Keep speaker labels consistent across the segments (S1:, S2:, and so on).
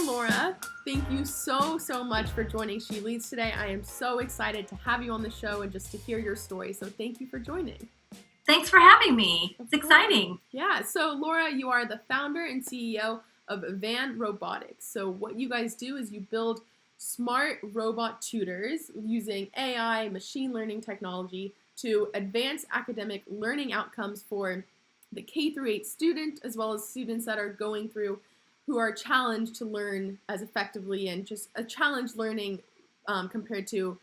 S1: Laura. Thank you so much for joining She Leads today. I am so excited to have you on the show and just to hear your story. So thank you for joining.
S2: Thanks for having me. It's exciting.
S1: Yeah. So Laura, you are the founder and CEO of Van Robotics. So what you guys do is you build smart robot tutors using AI, machine learning technology to advance academic learning outcomes for the K-8 student, as well as students that are going through who are challenged to learn as effectively and just a challenge learning compared to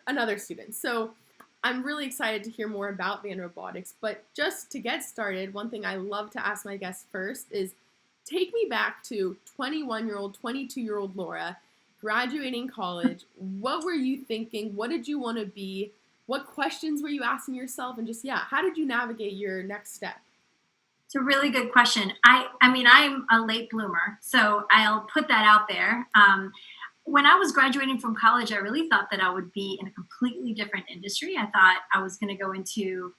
S1: another student. So I'm really excited to hear more about Van Robotics, but just to get started, one thing I love to ask my guests first is take me back to 21-year-old, 22-year-old Laura, graduating college. What were you thinking? What did you want to be? What questions were you asking yourself? And just, how did you navigate your next step?
S2: It's a really good question. I mean, I'm a late bloomer, so I'll put that out there. When I was graduating from college, I really thought that I would be in a completely different industry. I thought I was going to go into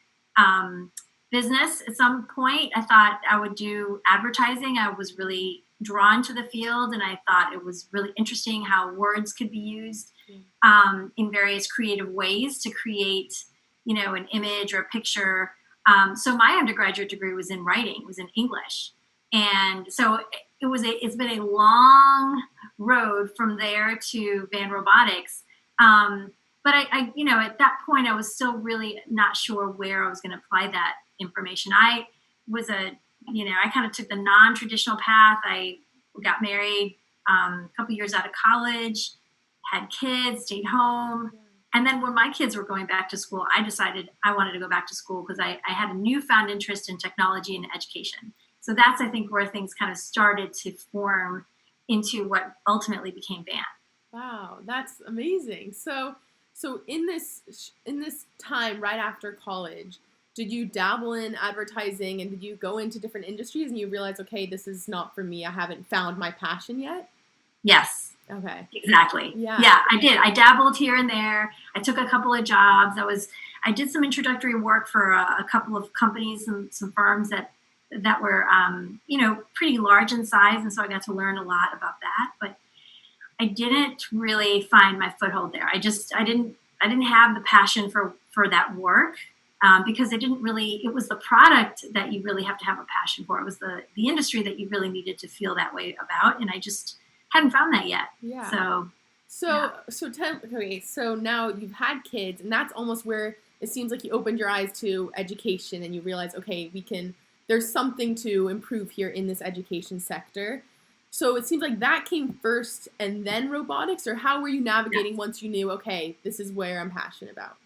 S2: business at some point. I thought I would do advertising. I was really drawn to the field, and I thought it was really interesting how words could be used in various creative ways to create, an image or a picture. So my undergraduate degree was in writing, was in English. And so it's been a long road from there to Van Robotics. But I at that point, I was still really not sure where I was going to apply that information. I kind of took the non-traditional path. I got married a couple years out of college, had kids, stayed home. And then when my kids were going back to school, I decided I wanted to go back to school because I had a newfound interest in technology and education. So that's, I think, where things kind of started to form into what ultimately became Van.
S1: Wow, that's amazing. So in this time right after college, did you dabble in advertising and did you go into different industries and you realize, okay, this is not for me. I haven't found my passion yet?
S2: Yes.
S1: Okay.
S2: Exactly. Yeah, I did. I dabbled here and there. I took a couple of jobs. I did some introductory work for a couple of companies and some firms that were, pretty large in size. And so I got to learn a lot about that, but I didn't really find my foothold there. I didn't have the passion for that work because it was the product that you really have to have a passion for. It was the industry that you really needed to feel that way about. And I just hadn't found that yet.
S1: Yeah. So now you've had kids, and that's almost where it seems like you opened your eyes to education, and you realize, okay, there's something to improve here in this education sector. So it seems like that came first, and then robotics, or how were you navigating once you knew, okay, this is where I'm passionate about?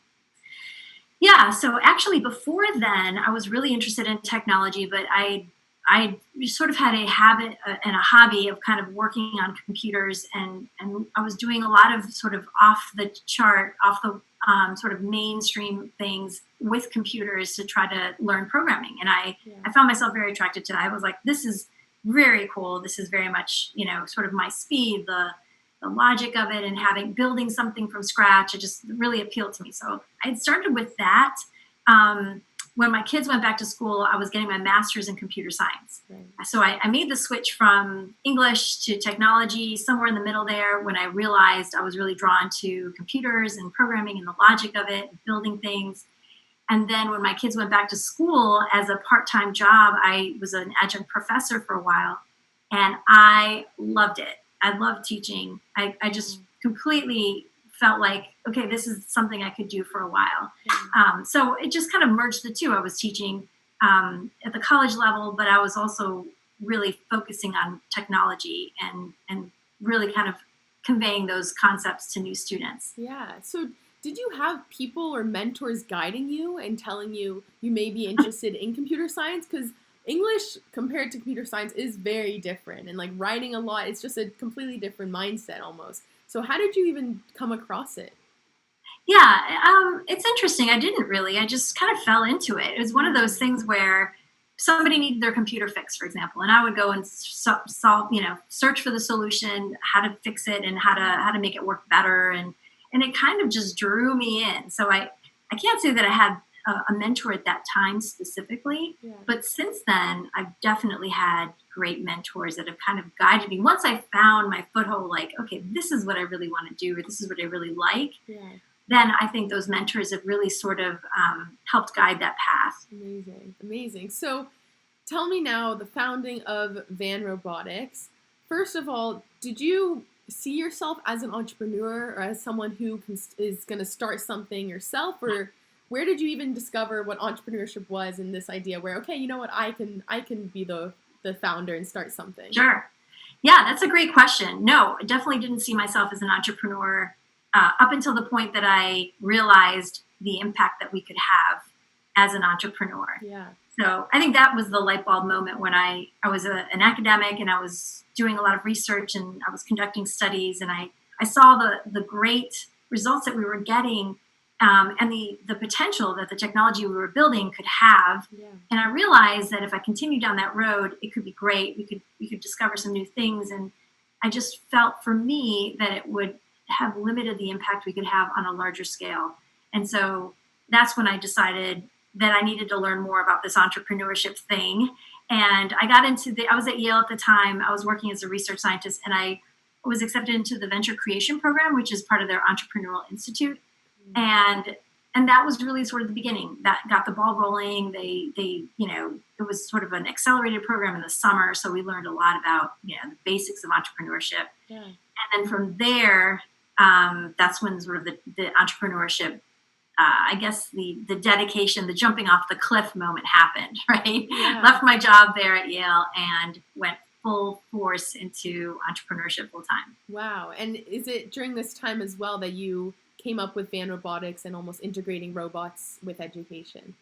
S2: Yeah. So actually, before then, I was really interested in technology, but I sort of had a habit and a hobby of kind of working on computers, and I was doing a lot of sort of off the sort of mainstream things with computers to try to learn programming. And I found myself very attracted to that. I was like, this is very cool. This is very much, sort of my speed, the logic of it, and building something from scratch. It just really appealed to me. So I had started with that. When my kids went back to school, I was getting my master's in computer science. Right. So I made the switch from English to technology somewhere in the middle there when I realized I was really drawn to computers and programming and the logic of it, and building things. And then when my kids went back to school as a part-time job, I was an adjunct professor for a while, and I loved it. I loved teaching. I just completely felt like, okay, this is something I could do for a while. So it just kind of merged the two. I was teaching at the college level, but I was also really focusing on technology and really kind of conveying those concepts to new students.
S1: Yeah. So did you have people or mentors guiding you and telling you may be interested in computer science? Because English compared to computer science is very different, and like writing a lot, it's just a completely different mindset almost. So how did you even come across it?
S2: Yeah, it's interesting. I didn't really. I just kind of fell into it. It was one of those things where somebody needed their computer fixed, for example, and I would go and solve, search for the solution, how to fix it, and how to make it work better, and it kind of just drew me in. So I can't say that I had a mentor at that time specifically.
S1: Yeah.
S2: But since then, I've definitely had great mentors that have kind of guided me. Once I found my foothold, like, okay, this is what I really want to do, or this is what I really like, then I think those mentors have really sort of helped guide that path.
S1: Amazing. So tell me now, the founding of Van Robotics, first of all, did you see yourself as an entrepreneur or as someone who is going to start something yourself, or where did you even discover what entrepreneurship was and this idea where, okay, you know what, I can be the founder and start something?
S2: Sure. Yeah, that's a great question. No, I definitely didn't see myself as an entrepreneur up until the point that I realized the impact that we could have as an entrepreneur.
S1: Yeah.
S2: So I think that was the light bulb moment when I was an academic and I was doing a lot of research and I was conducting studies, and I saw the great results that we were getting and the potential that the technology we were building could have.
S1: Yeah.
S2: And I realized that if I continued down that road, it could be great. We could discover some new things. And I just felt for me that it would have limited the impact we could have on a larger scale. And so that's when I decided that I needed to learn more about this entrepreneurship thing. And I got I was at Yale at the time. I was working as a research scientist, and I was accepted into the venture creation program, which is part of their entrepreneurial institute. And that was really sort of the beginning that got the ball rolling. They it was sort of an accelerated program in the summer. So we learned a lot about, the basics of entrepreneurship.
S1: Yeah.
S2: And then from there, that's when sort of the entrepreneurship, I guess the dedication, the jumping off the cliff moment happened, right?
S1: Yeah.
S2: Left my job there at Yale and went full force into entrepreneurship full time.
S1: Wow. And is it during this time as well that you came up with Van Robotics and almost integrating robots with education?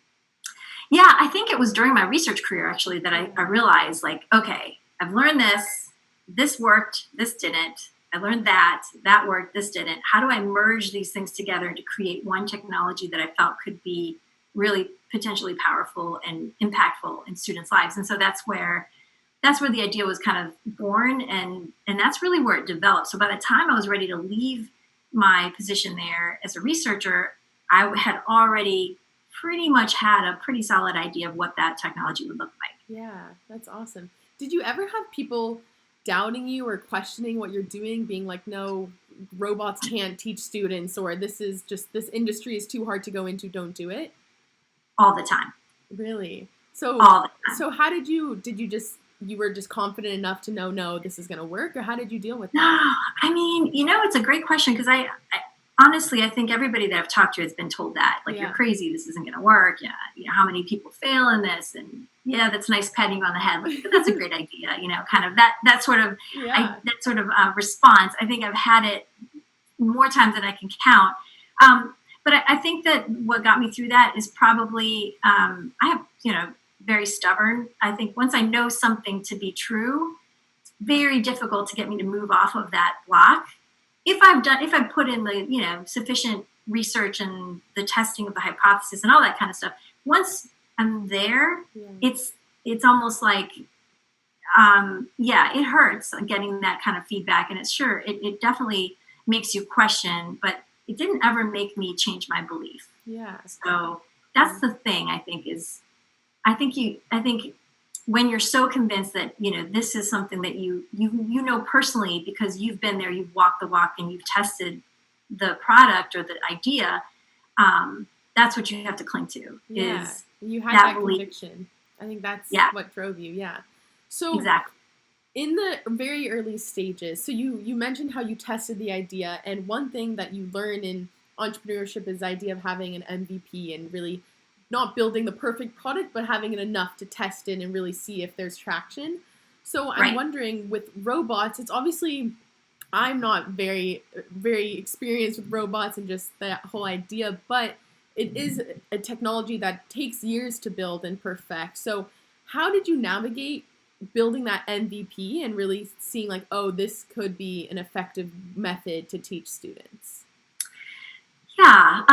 S2: Yeah, I think it was during my research career actually that I realized, like, okay, I've learned this worked, this didn't. I learned that worked, this didn't. How do I merge these things together to create one technology that I felt could be really potentially powerful and impactful in students' lives? And so that's where the idea was kind of born, and that's really where it developed. So by the time I was ready to leave my position there as a researcher, I had already pretty much had a pretty solid idea of what that technology would look like.
S1: Yeah, that's awesome. Did you ever have people doubting you or questioning what you're doing, being like, no, robots can't teach students, or this industry is too hard to go into, don't do it?
S2: All the time.
S1: Really? So
S2: all the time.
S1: So how did you were just confident enough to know, no, this is going to work, or how did you deal with that?
S2: No, I mean, it's a great question, because I honestly, I think everybody that I've talked to has been told that, like, you're crazy, this isn't going to work. Yeah, how many people fail in this? And yeah, that's nice patting you on the head. Like, that's a great idea. Kind of that sort of response. I think I've had it more times than I can count. But I think that what got me through that is probably I have very stubborn. I think once I know something to be true, it's very difficult to get me to move off of that block. If I've put in the sufficient research and the testing of the hypothesis and all that kind of stuff, once I'm there, it's almost like it hurts getting that kind of feedback, and it definitely makes you question, but it didn't ever make me change my belief.
S1: Yeah.
S2: So that's the thing. I think when you're so convinced that this is something that you personally, because you've been there, you've walked the walk, and you've tested the product or the idea, that's what you have to cling to.
S1: Yeah,
S2: is
S1: you had that conviction. I think that's what drove you. Yeah. So
S2: exactly.
S1: In the very early stages, so you mentioned how you tested the idea, and one thing that you learn in entrepreneurship is the idea of having an MVP and really not building the perfect product, but having it enough to test it and really see if there's traction. So I'm wondering, with robots, it's obviously, I'm not very, very experienced with robots and just that whole idea, but it is a technology that takes years to build and perfect. So how did you navigate building that MVP and really seeing like, oh, this could be an effective method to teach students?
S2: Yeah.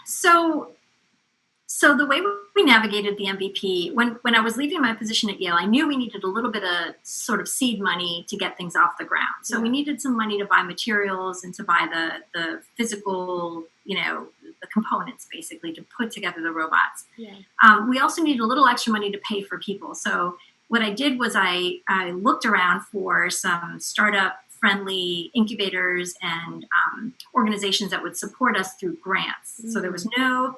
S2: So the way we navigated the MVP, when I was leaving my position at Yale, I knew we needed a little bit of sort of seed money to get things off the ground. So we needed some money to buy materials and to buy the physical, the components basically to put together the robots.
S1: Yeah.
S2: We also needed a little extra money to pay for people. So what I did was I looked around for some startup friendly incubators and organizations that would support us through grants. So there was no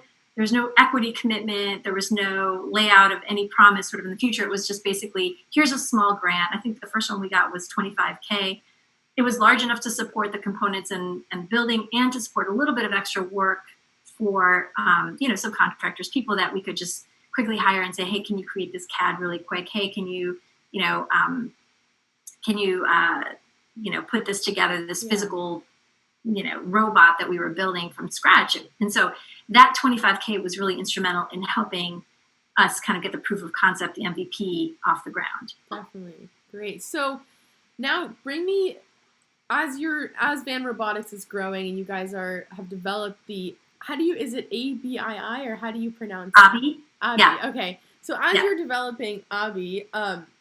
S2: equity commitment. There was no layout of any promise sort of in the future. It was just basically, here's a small grant. I think the first one we got was $25K. It was large enough to support the components and building and to support a little bit of extra work for, subcontractors, people that we could just quickly hire and say, hey, can you create this CAD really quick? Hey, can you put this together, this physical, robot that we were building from scratch. And so that $25K was really instrumental in helping us kind of get the proof of concept, the MVP, off the ground.
S1: Definitely. Great. So now bring me, as Van Robotics is growing and you guys have developed is it ABII or how do you pronounce it?
S2: Abi.
S1: Yeah. Okay. So as you're developing Abi,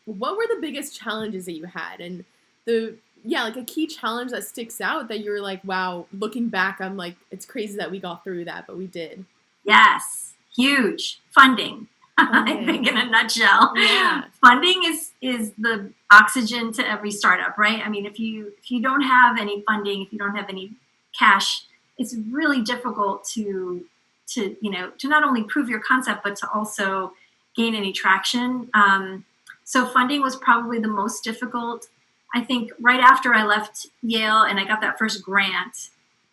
S1: what were the biggest challenges that you had? And a key challenge that sticks out that you're like, wow, looking back, I'm like, it's crazy that we got through that, but we did.
S2: Yes. Huge. Funding. I think in a nutshell.
S1: Yeah.
S2: Funding is the oxygen to every startup, right? I mean, if you don't have any funding, if you don't have any cash, it's really difficult to not only prove your concept, but to also gain any traction. So funding was probably the most difficult. I think right after I left Yale and I got that first grant,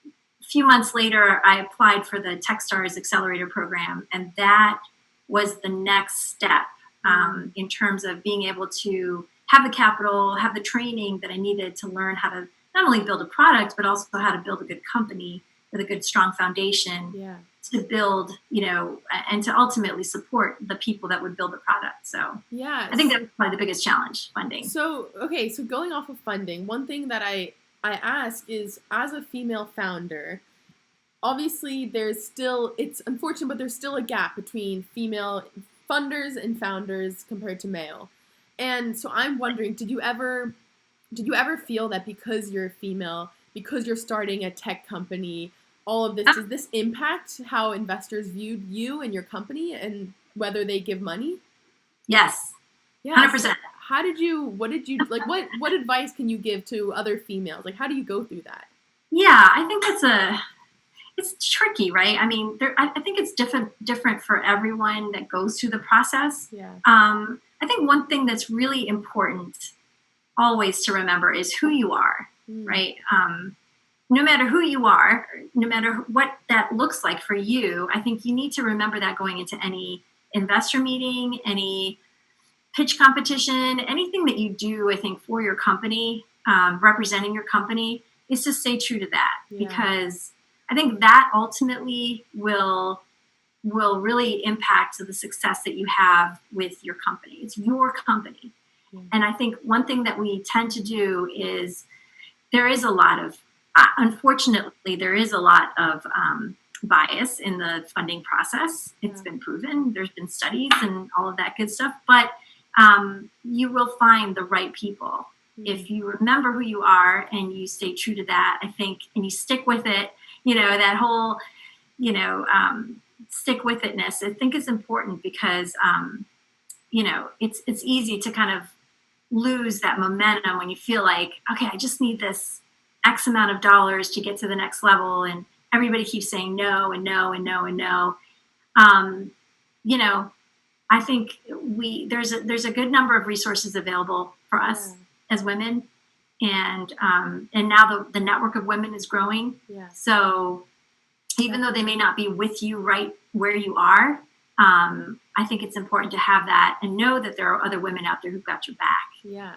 S2: a few months later, I applied for the Techstars Accelerator program. And that was the next step in terms of being able to have the capital, have the training that I needed to learn how to not only build a product, but also how to build a good company with a good, strong foundation to build, and to ultimately support the people that would build the product. So I think that was probably the biggest challenge, funding.
S1: So going off of funding, one thing that I ask is, as a female founder, obviously it's unfortunate, but there's still a gap between female funders and founders compared to male. And so I'm wondering, did you ever feel that because you're a female, because you're starting a tech company, all of this, does this impact how investors viewed you and your company and whether they give money?
S2: Yes.
S1: Yeah.
S2: 100%.
S1: So what advice can you give to other females? Like, how do you go through that?
S2: Yeah, I think it's tricky, right? I mean, I think it's different for everyone that goes through the process.
S1: Yeah.
S2: I think one thing that's really important always to remember is who you are, right? No matter who you are, no matter what that looks like for you, I think you need to remember that going into any investor meeting, any pitch competition, anything that you do, I think, for your company, representing your company, is to stay true to that. Because I think that ultimately will really impact the success that you have with your company. It's your company. And I think one thing that we tend to do is unfortunately, there is a lot of bias in the funding process. It's been proven. There's been studies and all of that good stuff. But you will find the right people. If you remember who you are and you stay true to that, I think, and you stick with it, that whole, stick with itness, I think is important because, it's easy to kind of lose that momentum when you feel like, okay, I just need this X amount of dollars to get to the next level. And everybody keeps saying no and no and no and no. I think there's a good number of resources available for us as women. And now the network of women is growing. Yeah. So even though they may not be with you right where you are, I think it's important to have that and know that there are other women out there who've got your back.
S1: Yeah.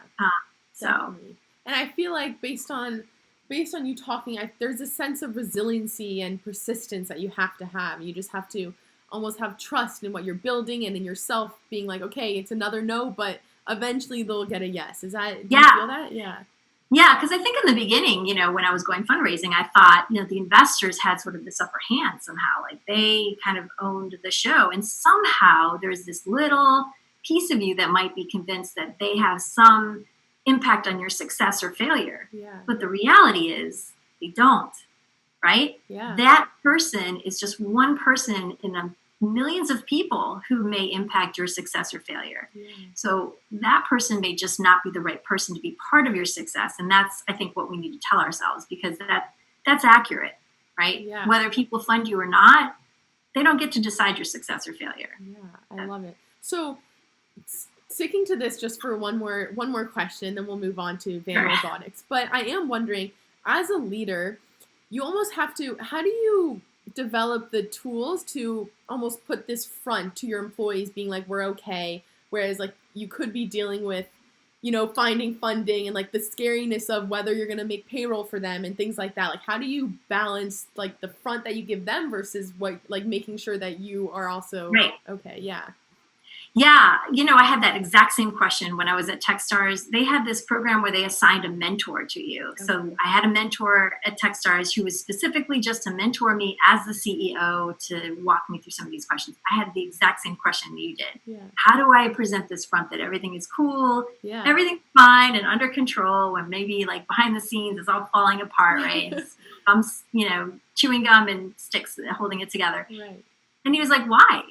S2: Definitely.
S1: And I feel like based on you talking, there's a sense of resiliency and persistence that you have to have. You just have to almost have trust in what you're building and in yourself being like, okay, it's another no, but eventually they'll get a yes. Do you feel that? Yeah.
S2: Yeah, because I think in the beginning, when I was going fundraising, I thought, the investors had sort of this upper hand somehow, like they kind of owned the show. And somehow there's this little piece of you that might be convinced that they have some impact on your success or failure. Yeah. But the reality is they don't. right?
S1: Yeah.
S2: That person is just one person in a millions of people who may impact your success or failure.
S1: Yeah.
S2: So that person may just not be the right person to be part of your success. And that's, I think, what we need to tell ourselves, because that's accurate, right?
S1: Yeah.
S2: Whether people fund you or not, they don't get to decide your success or failure.
S1: Yeah, I love it. So sticking to this just for one more question, then we'll move on to Van Robotics. But I am wondering, as a leader, you almost have to, how do you develop the tools to almost put this front to your employees being like, we're okay, whereas like you could be dealing with, you know, finding funding and like the scariness of whether you're going to make payroll for them and things like that. Like, how do you balance like the front that you give them versus what, like making sure that you are also okay? Yeah.
S2: Yeah, you know, I had that exact same question when I was at Techstars. They had this program where they assigned a mentor to you. Okay. So I had a mentor at Techstars who was specifically just to mentor me as the CEO to walk me through some of these questions. I had the exact same question you did. Yeah. How do I present this front that everything is cool, everything's fine and under control, when maybe like behind the scenes it's all falling apart, right? I'm, you know, chewing gum and sticks holding it together. Right. And he was like, why?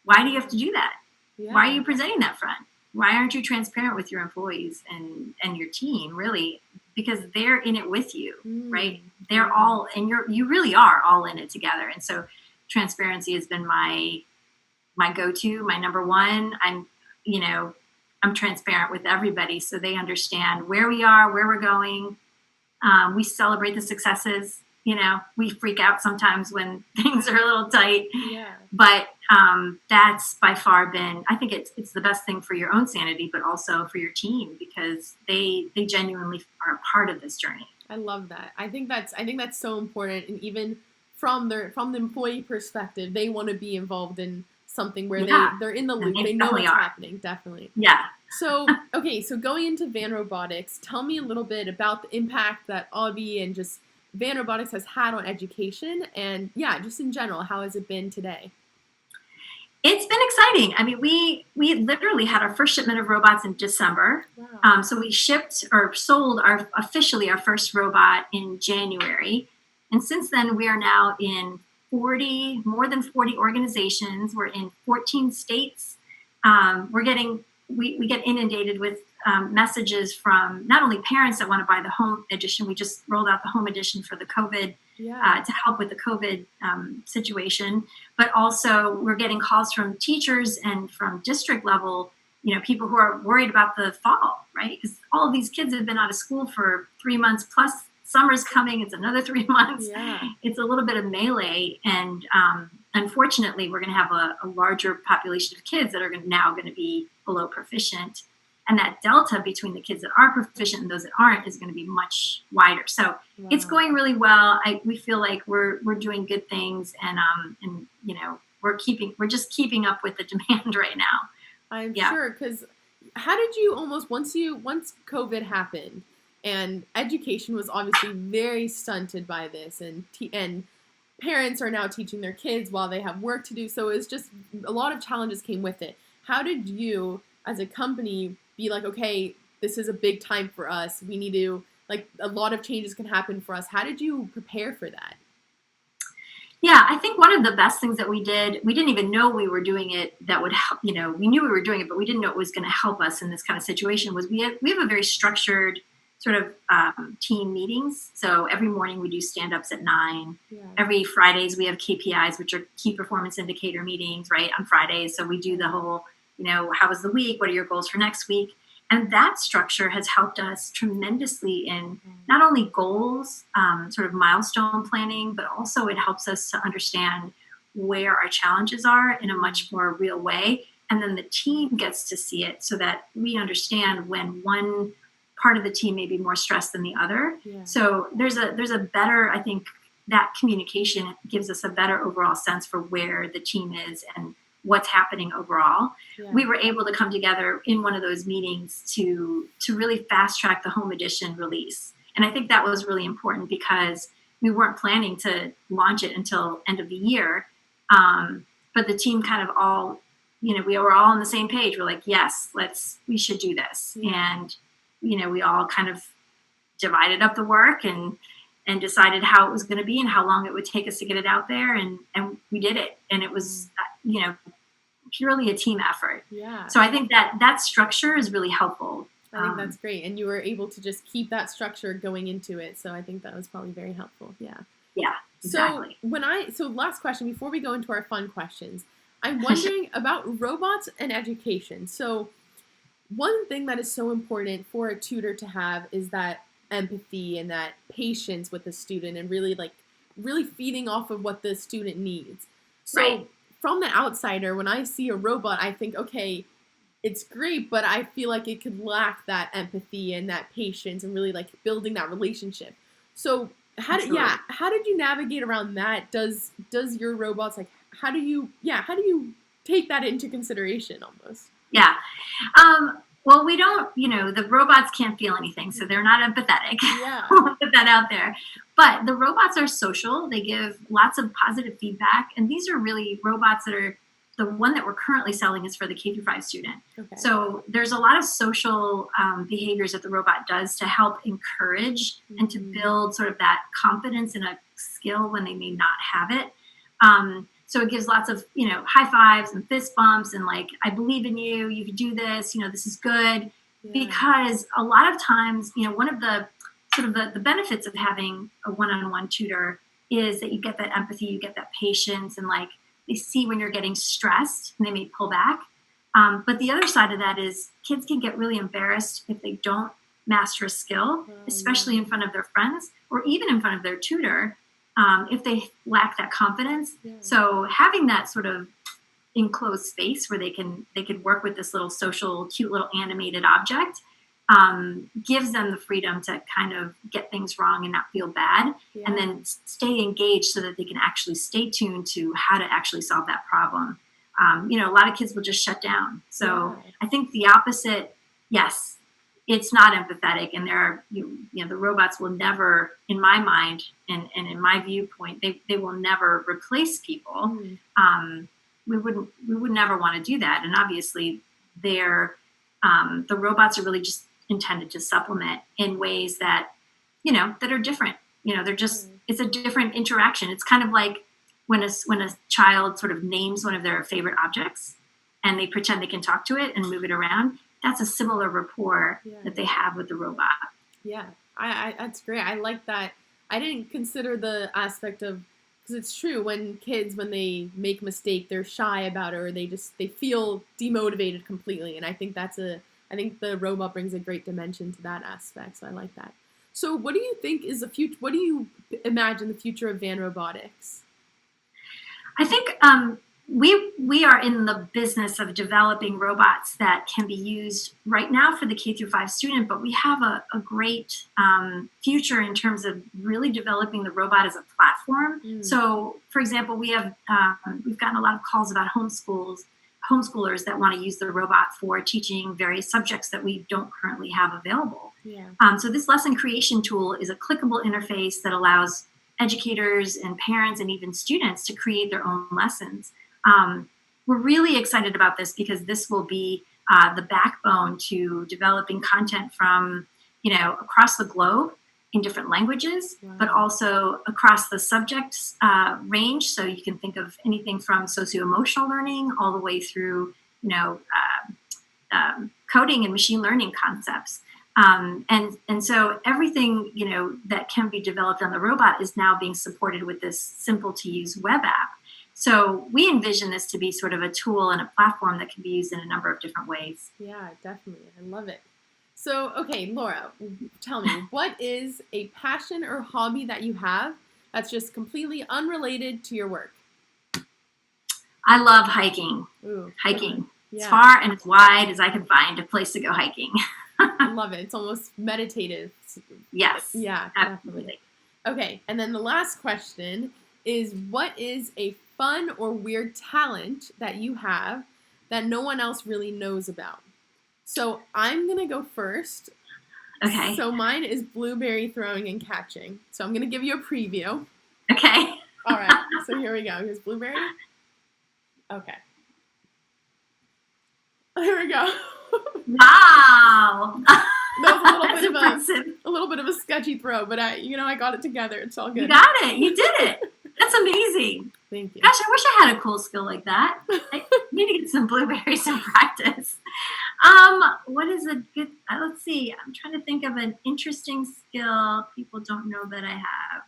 S2: Why do you have to do that? Yeah. Why are you presenting that front? Why aren't you transparent with your employees and your team, really? Because they're in it with you, right? They're all, and you really are all in it together. And so transparency has been my go-to, my number one. I'm transparent with everybody so they understand where we are, where we're going. We celebrate the successes. You know, we freak out sometimes when things are a little tight. Yeah. But that's by far been, I think it's the best thing for your own sanity, but also for your team, because they genuinely are a part of this journey.
S1: I love that. I think that's so important. And even from the employee perspective, they want to be involved in something where they're in the loop. They know what's happening. Definitely.
S2: Yeah.
S1: So, okay. So going into Van Robotics, tell me a little bit about the impact that Avi and just Van Robotics has had on education, and just in general, how has it been today?
S2: It's been exciting. I mean, we literally had our first shipment of robots in December. Wow. So we shipped or sold officially our first robot in January. And since then, we are now in more than 40 organizations. We're in 14 states. We get inundated with messages from not only parents that want to buy the home edition. We just rolled out the home edition for the COVID to help with the COVID situation, but also we're getting calls from teachers and from district level, you know, people who are worried about the fall, right? Because all of these kids have been out of school for 3 months, plus summer's coming. It's another 3 months. Yeah. It's a little bit of melee, and unfortunately, we're going to have a larger population of kids that are now going to be below proficient. And that delta between the kids that are proficient and those that aren't is going to be much wider. So It's going really well. We feel like we're doing good things, and you know, we're just keeping up with the demand right now.
S1: I'm sure, because how did you once COVID happened and education was obviously very stunted by this, and parents are now teaching their kids while they have work to do. So it's just a lot of challenges came with it. How did you, as a company, be like, okay, this is a big time for us. We need to, like, a lot of changes can happen for us. How did you prepare for that?
S2: Yeah, I think one of the best things that we did, we didn't even know we were doing it that would help, you know, we knew we were doing it, but we didn't know it was going to help us in this kind of situation, was we have a very structured sort of team meetings. So every morning we do stand-ups at 9. Yeah. Every Fridays we have KPIs, which are key performance indicator meetings, right, on Fridays. So we do the whole, you know, how was the week? What are your goals for next week? And that structure has helped us tremendously in not only goals, sort of milestone planning, but also it helps us to understand where our challenges are in a much more real way. And then the team gets to see it so that we understand when one part of the team may be more stressed than the other. Yeah. So there's a better, I think that communication gives us a better overall sense for where the team is and what's happening overall. Yeah. We were able to come together in one of those meetings to really fast track the home edition release. And I think that was really important because we weren't planning to launch it until end of the year. But the team kind of all, you know, we were all on the same page. We're like, yes, we should do this. Yeah. And, you know, we all kind of divided up the work and and decided how it was going to be and how long it would take us to get it out there. And we did it. And it was, purely a team effort.
S1: Yeah.
S2: So I think that structure is really helpful.
S1: I think that's great. And you were able to just keep that structure going into it. So I think that was probably very helpful. Yeah.
S2: Yeah, exactly.
S1: So last question, before we go into our fun questions, I'm wondering about robots and education. So one thing that is so important for a tutor to have is that empathy and that patience with the student, and really feeding off of what the student needs. So
S2: right.
S1: From the outsider, when I see a robot, I think, okay, it's great, but I feel like it could lack that empathy and that patience and really building that relationship. So how did you navigate around that? Does your robots how do you take that into consideration almost?
S2: Yeah. Well, we don't, the robots can't feel anything, so they're not empathetic.
S1: Yeah.
S2: We'll put that out there. But the robots are social. They give lots of positive feedback. And these are really robots that are, the one that we're currently selling is for the K-5 student.
S1: Okay.
S2: So there's a lot of social behaviors that the robot does to help encourage and to build sort of that confidence in a skill when they may not have it. So it gives lots of, high fives and fist bumps and I believe in you, you can do this, this is good. Yeah. Because a lot of times, one of the sort of the benefits of having a one-on-one tutor is that you get that empathy, you get that patience, and they see when you're getting stressed and they may pull back. But the other side of that is kids can get really embarrassed if they don't master a skill, especially in front of their friends or even in front of their tutor. If they lack that confidence. Yeah. So having that sort of enclosed space where they can work with this little social, cute little animated object gives them the freedom to kind of get things wrong and not feel bad, and then stay engaged so that they can actually stay tuned to how to actually solve that problem. A lot of kids will just shut down. So I think the opposite, yes, it's not empathetic, and there are, the robots will never, in my mind and in my viewpoint, they will never replace people. We would never want to do that. And obviously the robots are really just intended to supplement in ways that, that are different. They're just, it's a different interaction. It's kind of like when a child sort of names one of their favorite objects and they pretend they can talk to it and move it around. That's a similar rapport that they have with the robot. Yeah,
S1: I that's great. I like that. I didn't consider the aspect of, because it's true, when kids, when they make a mistake, they're shy about it, or they feel demotivated completely. And I think I think the robot brings a great dimension to that aspect. So I like that. So what do you think is the future? What do you imagine the future of Van Robotics?
S2: I think we are in the business of developing robots that can be used right now for the K-5 student, but we have a great future in terms of really developing the robot as a platform. So, for example, we've gotten a lot of calls about homeschoolers that want to use the robot for teaching various subjects that we don't currently have available. So this lesson creation tool is a clickable interface that allows educators and parents and even students to create their own lessons. We're really excited about this because this will be the backbone to developing content from, across the globe in different languages, but also across the subjects range. So you can think of anything from socio-emotional learning all the way through, coding and machine learning concepts. And so everything, that can be developed on the robot is now being supported with this simple to use web app. So we envision this to be sort of a tool and a platform that can be used in a number of different ways.
S1: Yeah, definitely. I love it. So, okay, Laura, tell me, what is a passion or hobby that you have that's just completely unrelated to your work?
S2: I love hiking.
S1: Ooh,
S2: hiking. Yeah. As far and as wide as I can find a place to go hiking.
S1: I love it. It's almost meditative.
S2: Yes.
S1: Yeah,
S2: absolutely.
S1: Okay, and then the last question is, what is a fun or weird talent that you have that no one else really knows about? So I'm going to go first.
S2: Okay.
S1: So mine is blueberry throwing and catching. So I'm going to give you a preview.
S2: Okay.
S1: All right. So here we go. Here's blueberry. Okay. There we go.
S2: Wow.
S1: That was a little bit of a sketch sketchy throw, but I got it together. It's all good.
S2: You got it. You did it. That's amazing.
S1: Thank you.
S2: Gosh, I wish I had a cool skill like that. I need to get some blueberries in practice. What is a good, let's see. I'm trying to think of an interesting skill people don't know that I have.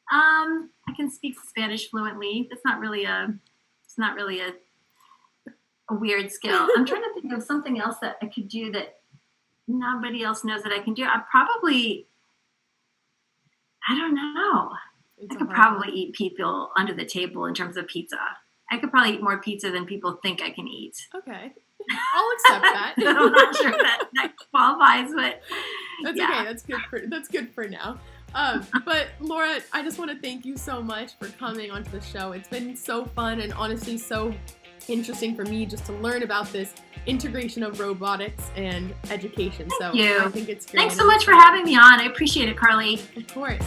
S2: I can speak Spanish fluently. It's not really a weird skill. I'm trying to think of something else that I could do that nobody else knows that I can do. I don't know. I could probably eat people under the table in terms of pizza. I could probably eat more pizza than people think I can eat.
S1: Okay. I'll accept that.
S2: I'm not sure that qualifies, but
S1: that's okay. That's good for now. But Laura, I just want to thank you so much for coming onto the show. It's been so fun and honestly so interesting for me just to learn about this integration of robotics and education.
S2: Thank you.
S1: I think it's great.
S2: Thanks so much for having me on. I appreciate it, Carly.
S1: Of course.